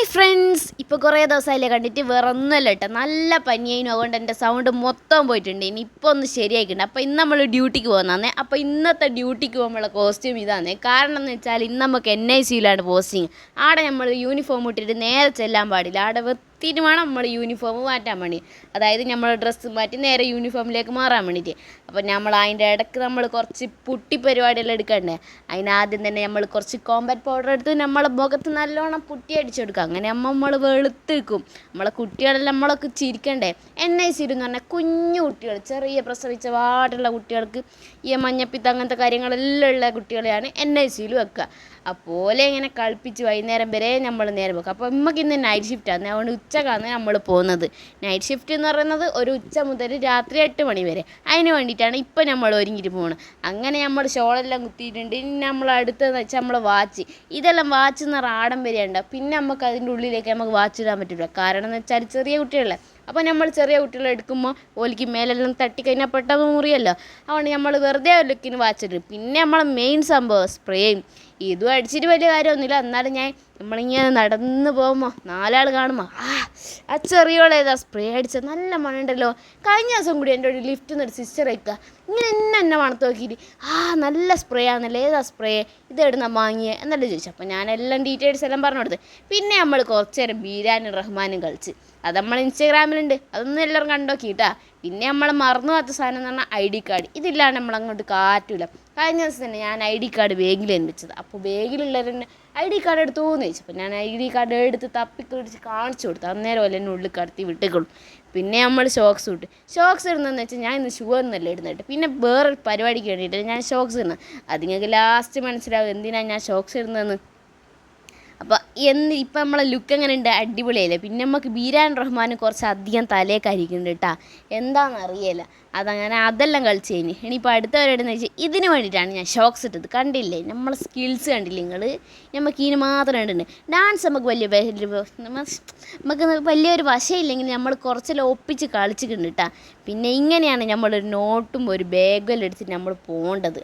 Hi friends, ഇപ്പോൾ കുറേ ദിവസമായില്ലേ കണ്ടിട്ട്. വേറെ ഒന്നുമല്ല കേട്ടോ, നല്ല പനിയായിരുന്നു. അതുകൊണ്ട് എൻ്റെ സൗണ്ട് മൊത്തം പോയിട്ടുണ്ട്. ഇനി ഇപ്പോൾ ഒന്ന് ശരിയായിട്ടുണ്ട്. അപ്പോൾ ഇന്ന് നമ്മൾ ഡ്യൂട്ടിക്ക് പോകുന്നതാണേ. അപ്പോൾ ഇന്നത്തെ ഡ്യൂട്ടിക്ക് പോകുമ്പോഴുള്ള കോസ്റ്റ്യൂം ഇതാണ്. കാരണം എന്ന് വെച്ചാൽ ഇന്ന് നമുക്ക് NICയിലാണ് പോസ്റ്റിങ്. ആടെ നമ്മൾ യൂണിഫോം ഇട്ടിട്ട് നേരെ ചെല്ലാൻ പാടില്ല. ആടെ വൃത്തിയിട്ട് വേണം നമ്മൾ യൂണിഫോം മാറ്റാൻ വേണ്ടി. അതായത് നമ്മൾ ഡ്രസ്സ് മാറ്റി നേരെ യൂണിഫോമിലേക്ക് മാറാൻ വേണ്ടിയിട്ട്. അപ്പോൾ നമ്മൾ അതിൻ്റെ ഇടയ്ക്ക് നമ്മൾ കുറച്ച് പുട്ടി പരിപാടിയെല്ലാം എടുക്കണ്ടേ. അതിനാദ്യം തന്നെ നമ്മൾ കുറച്ച് കോമ്പാക്ട് പൗഡർ എടുത്ത് നമ്മളെ മുഖത്ത് നല്ലോണം പുട്ടി അടിച്ചെടുക്കുക. അങ്ങനെ നമ്മൾ വെളുത്തിരിക്കും. നമ്മളെ കുട്ടികളെല്ലാം നമ്മളൊക്കെ ചിരിക്കണ്ടേ. NICയിൽ എന്ന് പറഞ്ഞാൽ കുഞ്ഞു കുട്ടികൾ, ചെറിയ പ്രസവിച്ച പാടുള്ള കുട്ടികൾക്ക് ഈ മഞ്ഞപ്പിത്തം അങ്ങനത്തെ കാര്യങ്ങളെല്ലാം ഉള്ള കുട്ടികളെയാണ് NICയിൽ വെക്കുക. അപ്പോലെ ഇങ്ങനെ കളിപ്പിച്ച് വൈകുന്നേരം വരെ നമ്മൾ നേരെ വെക്കുക. അപ്പോൾ നമുക്ക് ഇന്ന് നൈറ്റ് ഷിഫ്റ്റാണ്. അതുകൊണ്ട് ഉച്ചക്കാണ് നമ്മൾ പോകുന്നത്. നൈറ്റ് ഷിഫ്റ്റ് എന്ന് പറയുന്നത് ഒരു ഉച്ച മുതൽ രാത്രി 8 മണി വരെ. അതിന് വേണ്ടിയിട്ടാണ് ഇപ്പം നമ്മൾ ഒരുങ്ങിയിട്ട് പോകുന്നത്. അങ്ങനെ നമ്മൾ ഷോളെല്ലാം കുത്തിയിട്ടുണ്ട്. ഇനി നമ്മൾ അടുത്തതെന്ന് വെച്ചാൽ നമ്മൾ വാച്ച്. ഇതെല്ലാം വാച്ച് എന്ന് പറഞ്ഞാൽ ആഡംബരമുണ്ട്. പിന്നെ നമുക്ക് അതിൻ്റെ ഉള്ളിലേക്ക് നമുക്ക് വാച്ച് ഇടാൻ പറ്റില്ല. കാരണം എന്ന് വെച്ചാൽ ചെറിയ കുട്ടികളല്ലേ. അപ്പോൾ നമ്മൾ ചെറിയ കുട്ടികളെ എടുക്കുമ്പോൾ ഓലിക്ക് മേലെല്ലാം തട്ടിക്കഴിഞ്ഞാൽ പെട്ടെന്ന് മുറിയല്ലോ. അതുകൊണ്ട് നമ്മൾ വെറുതെ ഒരു ലുക്കിന് വാച്ചിട്ട്. പിന്നെ നമ്മളെ മെയിൻ സംഭവം സ്പ്രേയും. ഇതും അടിച്ചിട്ട് വലിയ കാര്യമൊന്നുമില്ല. എന്നാലും നമ്മളിങ്ങനെ നടന്ന് പോകുമ്പോൾ 4 ആൾ കാണുമ്പോൾ ആ ചെറിയോളേതാ സ്പ്രേ അടിച്ചത് നല്ല മണമുണ്ടല്ലോ. കഴിഞ്ഞ ദിവസം കൂടി എൻ്റെ ഒരു ലിഫ്റ്റിൽ നിന്ന് ഒരു സിസ്റ്റർ വയ്ക്കുക ഇങ്ങനെ എന്നെ മണത്ത് നോക്കിയിട്ട് നല്ല സ്പ്രേ ആണെന്നല്ലേ, ഏതാ സ്പ്രേ, ഇതെവിടുന്ന വാങ്ങിയത് എന്നല്ലേ ചോദിച്ചു. അപ്പോൾ ഞാനെല്ലാം ഡീറ്റെയിൽസ് എല്ലാം പറഞ്ഞു കൊടുത്ത്. പിന്നെ നമ്മൾ കുറച്ച് നേരം ബീരാനും റഹ്മാനും കളിച്ച്. അത് നമ്മൾ ഇൻസ്റ്റാഗ്രാമിലുണ്ട്, അതൊന്നും എല്ലാവരും കണ്ടോക്കിട്ടാ. പിന്നെ നമ്മൾ മറന്നു പോകാത്ത സാധനം എന്ന് പറഞ്ഞാൽ ID കാർഡ്. ഇതില്ലാണ്ട് നമ്മളങ്ങോട്ട് കാറ്റില്ല. കഴിഞ്ഞ ദിവസം തന്നെ ഞാൻ ID കാർഡ് ബാഗിലാണ് വെച്ചത്. അപ്പോൾ ബാഗിലുള്ളവരെന്നെ ID കാർഡ് എടുത്തോന്ന് ചോദിച്ചു. അപ്പോൾ ഞാൻ ID കാർഡ് എടുത്ത് തപ്പിക്കുടിച്ച് കാണിച്ചു കൊടുത്തു. അന്നേരം പോലെ എന്നെ ഉള്ളിൽ കടത്തി വിട്ടുകൊള്ളും. പിന്നെ നമ്മൾ ഷോക്സ് ഇട്ട്. ഷോക്സ് ഇടുന്നതെന്ന് വെച്ചാൽ ഞാൻ ഇന്ന് ഷൂ ഒന്നല്ല ഇടുന്നിട്ട്. പിന്നെ വേറൊരു പരിപാടിക്ക് വേണ്ടിയിട്ട് ഞാൻ ഷോക്സ് ഇടുന്നത്. അത് നിങ്ങൾക്ക് ലാസ്റ്റ് മനസ്സിലാവും എന്തിനാണ് ഞാൻ ഷോക്സ് ഇടുന്നതെന്ന്. അപ്പോൾ ഇപ്പം നമ്മളെ ലുക്ക് എങ്ങനെ ഉണ്ട്, അടിപൊളിയല്ലേ. പിന്നെ നമുക്ക് ബീരാൻ റഹ്മാൻ കുറച്ച് അധികം തലേക്കായിരിക്കുന്നുണ്ട് കേട്ടോ, എന്താണെന്ന് അറിയില്ല. അതങ്ങനെ അതെല്ലാം കളിച്ച് കഴിഞ്ഞ് ഇനിയിപ്പോൾ അടുത്ത പരിപാടിയെന്ന് വെച്ചാൽ ഇതിന് വേണ്ടിയിട്ടാണ് ഞാൻ ഷോക്സ് ഇട്ടത്. കണ്ടില്ലേ നമ്മളെ സ്കിൽസ് കണ്ടില്ലേ നിങ്ങൾ. നമുക്ക് ഇതിന് മാത്രം ഇടുന്നുണ്ട്. ഡാൻസ് നമുക്ക് നമുക്ക് വലിയൊരു വശമില്ലെങ്കിൽ നമ്മൾ കുറച്ചെല്ലാം ഒപ്പിച്ച് കളിച്ചിട്ടുണ്ട് കേട്ടോ. പിന്നെ ഇങ്ങനെയാണ് നമ്മളൊരു നോട്ടും ഒരു ബാഗെല്ലാം എടുത്തിട്ട് നമ്മൾ പോകേണ്ടത്.